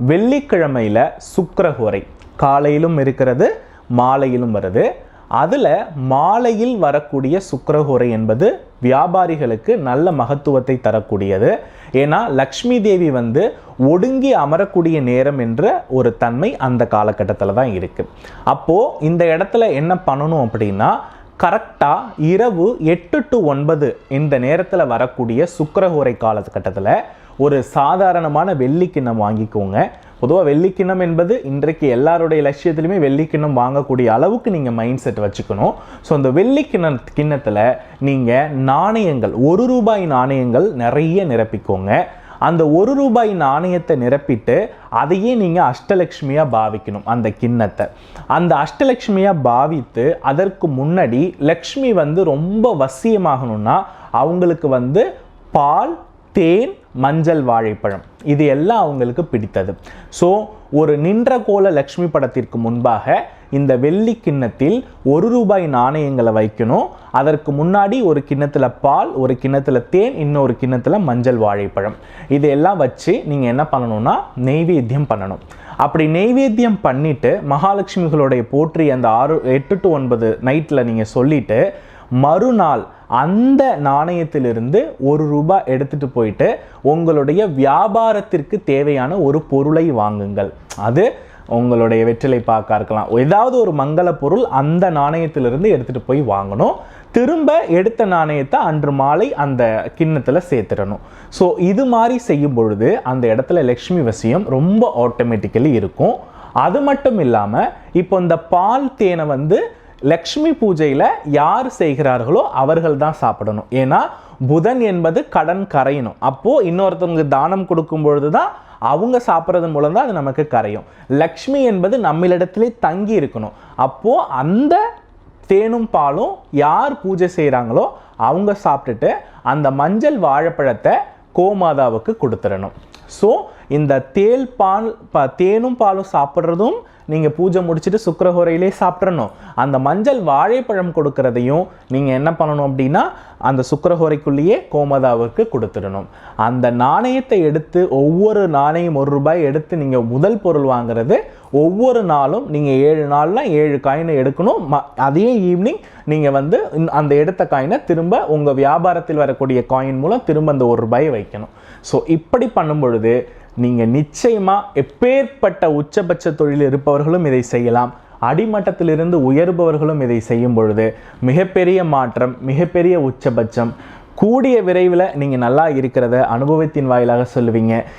வெள்ளிக்கிழமையில் சுக்கிரஹோரை காலையிலும் இருக்கிறது, மாலையிலும் வருது. அதில் மாலையில் வரக்கூடிய சுக்கிரஹோரை என்பது வியாபாரிகளுக்கு நல்ல மகத்துவத்தை தரக்கூடியது. ஏன்னா லக்ஷ்மி தேவி ஒடுங்கி அமரக்கூடிய நேரம் என்ற ஒரு தன்மை அந்த காலகட்டத்தில் தான் இருக்குது. அப்போது இந்த இடத்துல என்ன பண்ணணும் அப்படின்னா, கரெக்டாக இரவு 8 to 9 இந்த நேரத்தில் வரக்கூடிய சுக்கிரஹோரை காலகட்டத்தில் ஒரு சாதாரணமான வெள்ளிக்கிண்ணம் வாங்கிக்கோங்க. பொதுவாக வெள்ளிக்கிண்ணம் என்பது இன்றைக்கு எல்லாருடைய லட்சியத்திலுமே வெள்ளிக்கிண்ணம் வாங்கக்கூடிய அளவுக்கு நீங்கள் மைண்ட் செட் வச்சுக்கணும். ஸோ அந்த கிண்ணத்தில் நீங்கள் நாணயங்கள், 1 ரூபாய் நாணயங்கள் நிறைய நிரப்பிக்கோங்க. அந்த 1 ரூபாய் நாணயத்தை நிரப்பிட்டு அதையே நீங்கள் அஷ்டலக்ஷ்மியாக பாவிக்கணும். அந்த கிண்ணத்தை அந்த அஷ்டலக்ஷ்மியாக பாவித்து அதற்கு முன்னாடி லக்ஷ்மி ரொம்ப வசியமாகணும்னா அவங்களுக்கு பால், தேன், மஞ்சள் வாழைப்பழம் இது எல்லாம் அவங்களுக்கு பிடித்தது. ஸோ ஒரு நின்ற கோல லக்ஷ்மி படத்திற்கு முன்பாக இந்த வெள்ளி கிண்ணத்தில் 1 ரூபாய் நாணயங்களை வைக்கணும். அதற்கு முன்னாடி ஒரு கிண்ணத்தில் பால், ஒரு கிண்ணத்தில் தேன், இன்னொரு கிண்ணத்தில் மஞ்சள் வாழைப்பழம் இதெல்லாம் வச்சு நீங்கள் என்ன பண்ணணும்னா நெய்வேத்தியம் பண்ணணும். அப்படி நெய்வேத்தியம் பண்ணிவிட்டு மகாலட்சுமிகளுடைய போற்றி அந்த 8 to 9 நைட்டில் நீங்கள் சொல்லிவிட்டு மறுநாள் அந்த நாணயத்திலிருந்து 1 ரூபாய் எடுத்துட்டு போயிட்டு உங்களுடைய வியாபாரத்திற்கு தேவையான ஒரு பொருளை வாங்குங்கள். அது உங்களுடைய வெற்றிலை பாக்கா இருக்கலாம், ஏதாவது ஒரு மங்கள பொருள் அந்த நாணயத்திலிருந்து எடுத்துட்டு போய் வாங்கணும். திரும்ப எடுத்த நாணயத்தை அன்று மாலை அந்த கிண்ணத்தில் சேர்த்துடணும். ஸோ இது மாதிரி செய்யும் பொழுது அந்த இடத்துல லக்ஷ்மி வசியம் ரொம்ப ஆட்டோமேட்டிக்கலி இருக்கும். அது மட்டும் இல்லாமல் இப்போ இந்த பால் தேனை லக்ஷ்மி பூஜையில் யார் செய்கிறார்களோ அவர்கள் தான் சாப்பிடணும். ஏன்னா புதன் என்பது கடன் கரையணும். அப்போது இன்னொருத்தவங்க தானம் கொடுக்கும் பொழுது தான் அவங்க சாப்பிட்றது மூலம் தான் அது நமக்கு கரையும். லக்ஷ்மி என்பது நம்மளிடத்திலே தங்கி இருக்கணும். அப்போது அந்த தேனும் பாலும் யார் பூஜை செய்கிறாங்களோ அவங்க சாப்பிட்டுட்டு அந்த மஞ்சள் வாழைப்பழத்தை கோமாதாவுக்கு கொடுத்துடணும். ஸோ இந்த தேனும் பாலும் சாப்பிட்றதும் நீங்கள் பூஜை முடிச்சுட்டு சுக்கிரஹோரையிலே சாப்பிட்றணும். அந்த மஞ்சள் வாழைப்பழம் கொடுக்கறதையும் நீங்கள் என்ன பண்ணணும் அப்படின்னா அந்த சுக்கிரஹோரைக்குள்ளேயே கோமாதாவுக்கு கொடுத்துடணும். அந்த நாணயத்தை எடுத்து ஒவ்வொரு நாணயம் 1 ரூபாய் எடுத்து நீங்கள் முதல் பொருள் வாங்குறது ஒவ்வொரு நாளும் நீங்கள் 7 நாள்னா 7 காயினை எடுக்கணும். அதே ஈவினிங் நீங்கள் அந்த எடுத்த காயினை திரும்ப உங்கள் வியாபாரத்தில் வரக்கூடிய காயின் மூலம் திரும்ப அந்த 1 ரூபாயை வைக்கணும். ஸோ இப்படி பண்ணும் பொழுது நீங்கள் நிச்சயமாக எப்பேற்பட்ட உச்சபட்ச தொழில் இருப்பவர்களும் இதை செய்யலாம். அடிமட்டத்திலிருந்து உயர்பவர்களும் இதை செய்யும் பொழுது மிகப்பெரிய மாற்றம், மிகப்பெரிய உச்சபட்சம். கூடிய விரைவில் நீங்கள் நல்லா இருக்கிறத அனுபவத்தின் வாயிலாக சொல்லுவீங்க.